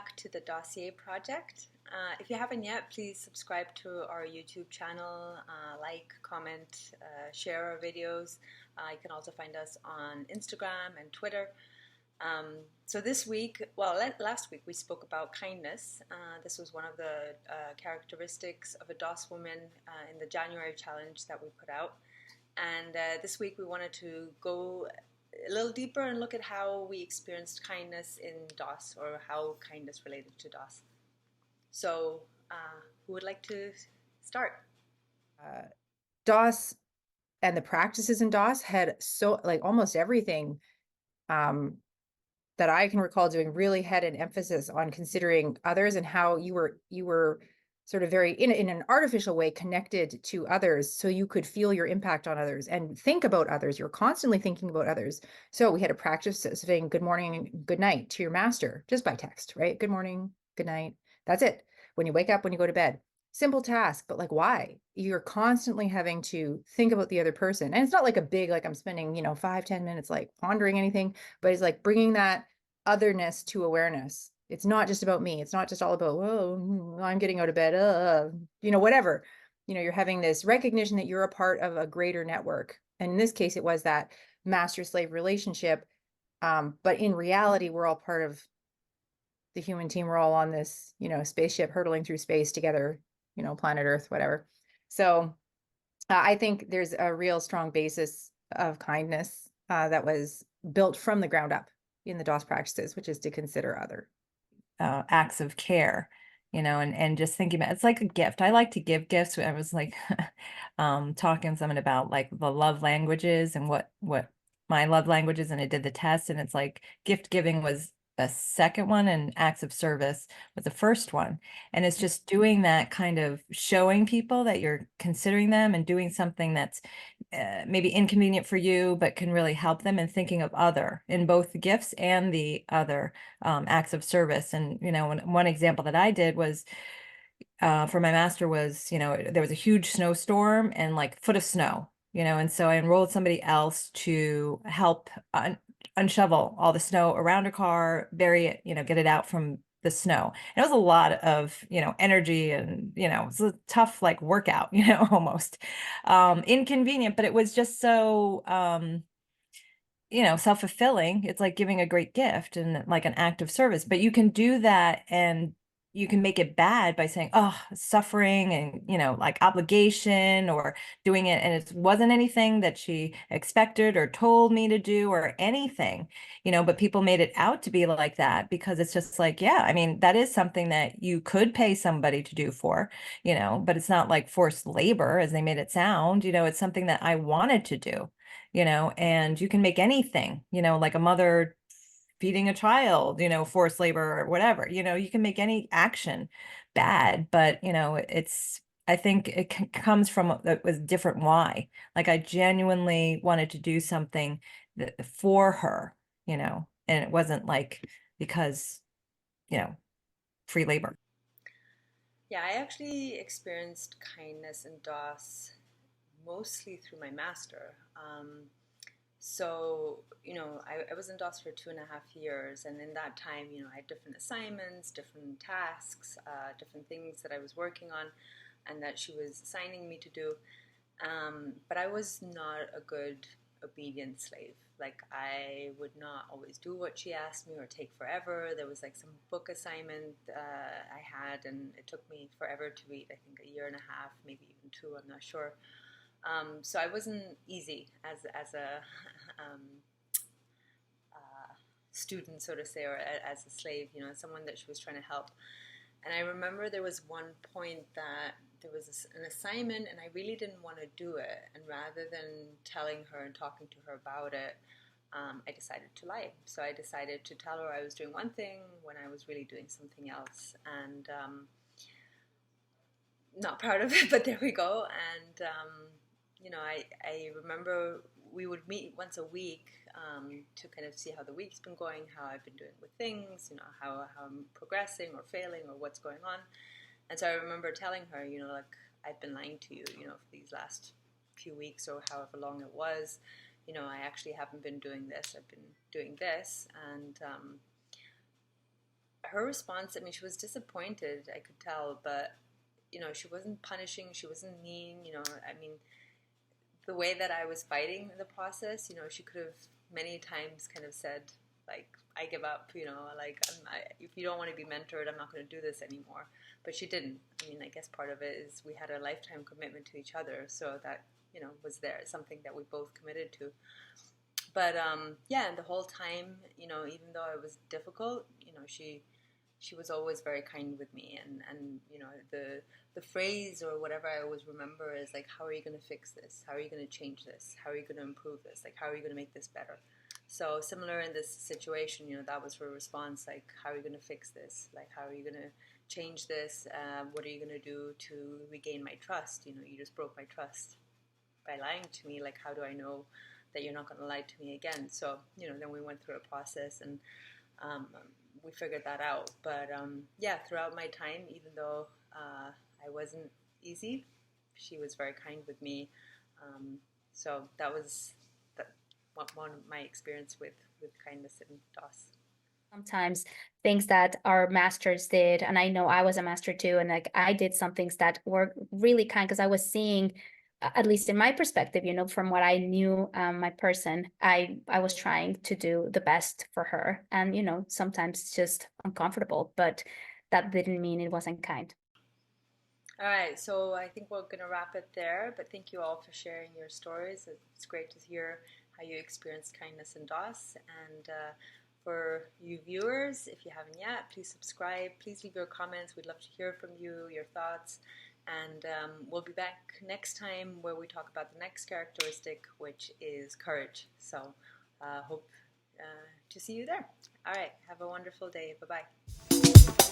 back to the Dossier project. If you haven't yet, please subscribe to our YouTube channel, like, comment, share our videos. You can also find us on Instagram and Twitter. So this week, well, last week we spoke about kindness. This was one of the characteristics of a DOS woman in the January challenge that we put out. And this week we wanted to go a little deeper and look at how we experienced kindness in DOS, or how kindness related to DOS. So who would like to start? DOS and the practices in DOS had almost everything that I can recall doing really had an emphasis on considering others and how you were sort of very in an artificial way connected to others, so you could feel your impact on others and think about others. You're constantly thinking about others. So we had a practice of saying good morning and good night to your master just by text, right? Good morning, good night. That's it. When you wake up, when you go to bed. Simple task, but like, why? You're constantly having to think about the other person. And it's not like a big, like I'm spending, 5-10 minutes like pondering anything, but it's like bringing that otherness to awareness. It's not just about me. It's not just all about, oh, I'm getting out of bed, whatever. You're having this recognition that you're a part of a greater network. And in this case, it was that master-slave relationship. But in reality, we're all part of the human team. We're all on this, spaceship hurtling through space together, planet Earth, whatever. So I think there's a real strong basis of kindness that was built from the ground up in the DOS practices, which is to consider other acts of care, and just thinking about it's like a gift. I like to give gifts. I was like talking to someone about like the love languages and what my love languages, and I did the test, and it's like gift giving was the second one and acts of service was the first one. And it's just doing that, kind of showing people that you're considering them and doing something that's maybe inconvenient for you, but can really help them, and thinking of other in both the gifts and the other acts of service. And, one example that I did was for my master was, there was a huge snowstorm and like foot of snow, and so I enrolled somebody else to help unshovel all the snow around her car, bury it, get it out from the snow. And it was a lot of, energy, and, it's a tough like workout, almost inconvenient, but it was just so, self-fulfilling. It's like giving a great gift and like an act of service, but you can do that and you can make it bad by saying, oh, suffering and, like obligation, or doing it. And it wasn't anything that she expected or told me to do or anything, but people made it out to be like that, because it's just like, yeah, I mean, that is something that you could pay somebody to do for, but it's not like forced labor as they made it sound. It's something that I wanted to do, and you can make anything, like a mother feeding a child, forced labor or whatever, you can make any action bad, but, I think it comes from a different why. Like I genuinely wanted to do something for her, and it wasn't like because, free labor. Yeah, I actually experienced kindness in DOS mostly through my master. So, I was in DOS for 2.5 years, and in that time, I had different assignments, different tasks, different things that I was working on and that she was assigning me to do. But I was not a good obedient slave. Like, I would not always do what she asked me, or take forever. There was like some book assignment I had, and it took me forever to read, I think a year and a half, maybe even 2, I'm not sure. So I wasn't easy as a student, so to say, or as a slave, someone that she was trying to help. And I remember there was one point that there was an assignment, and I really didn't want to do it. And rather than telling her and talking to her about it, I decided to lie. So I decided to tell her I was doing one thing when I was really doing something else. And not proud of it, but there we go. And I remember we would meet once a week to kind of see how the week's been going, how I've been doing with things, how I'm progressing or failing or what's going on. And so I remember telling her, like, I've been lying to you, for these last few weeks or however long it was. I actually haven't been doing this. I've been doing this. And her response, I mean, she was disappointed, I could tell, but, you know, she wasn't punishing, she wasn't mean, you know, I mean, the way that I was fighting the process, you know, she could have many times kind of said, like, I give up, you know, like, if you don't want to be mentored, I'm not going to do this anymore. But she didn't. I mean, I guess part of it is we had a lifetime commitment to each other, so that, you know, was there, something that we both committed to. But yeah, and the whole time, you know, even though it was difficult, you know, she was always very kind with me, and you know, the phrase or whatever I always remember is like, how are you going to fix this? How are you going to change this? How are you going to improve this? Like, how are you going to make this better? So similar in this situation, you know, that was her response, like, how are you going to fix this? Like, how are you going to change this? What are you going to do to regain my trust? You know, you just broke my trust by lying to me. Like, how do I know that you're not going to lie to me again? So, you know, then we went through a process, and we figured that out. But yeah, throughout my time, even though I wasn't easy, she was very kind with me. So that was one of my experience with kindness in DOS. Sometimes things that our masters did, and I know I was a master too, and like I did some things that were really kind because I was seeing, at least in my perspective, you know, from what I knew, my person, I was trying to do the best for her, and you know, sometimes it's just uncomfortable, but that didn't mean it wasn't kind. All right, so I think we're going to wrap it there, but thank you all for sharing your stories. It's great to hear how you experienced kindness in DOS. And for you viewers, if you haven't yet, please subscribe. Please leave your comments. We'd love to hear from you, your thoughts. And we'll be back next time where we talk about the next characteristic, which is courage. So hope to see you there. All right, have a wonderful day. Bye-bye.